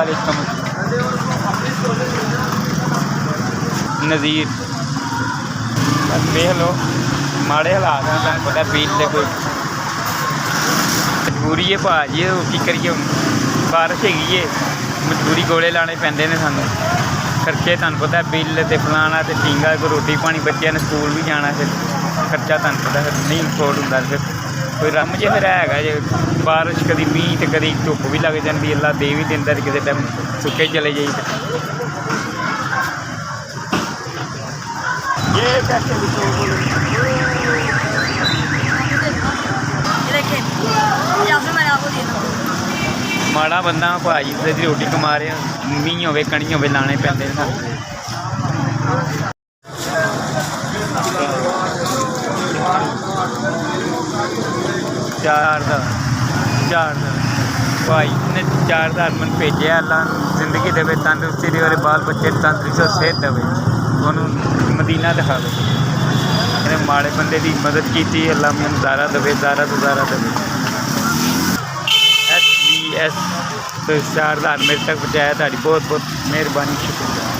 इकबाल इसका नज़ीर बस देख लो माड़े हालात हैं तुम पता बीच से कोई मजबूरी है भाजी की करिए हम बारिश हैगी है मजबूरी गोले लाने पैंदे ने सानू खर्चे तुम पता बिल तो फलाना तो टींगा कोई रोटी पानी बच्चों ने स्कूल भी जाना फिर खर्चा तुम पता फिर नहीं अफोर्ड होंगे फिर कोई रम जो फिर है जो बारिश कभी मीह तो कभी धुप भी लग जाती अल्लाह दे भी दिंदा तो किसी टाइम सुके चले जाइए माड़ा बंदा भाजी की रोटी कमा रहे मीह हो कणी हो लाने पैंदे चार भाई ने 4000 मन भेजे अल्लाह जिंदगी दे तंदुरुस्ती दे और बाल बच्चे तंदुरुस्त सेहत दे उन्होंने मदीना दिखावे मैंने माड़े बंदे की मदद की अल्लाह मैंने ज़ारा दे ज़ारा तो ज़ारा दे SVS तो 4000 मेरे तक पहुँचाया बहुत बहुत मेहरबानी शुक्रिया।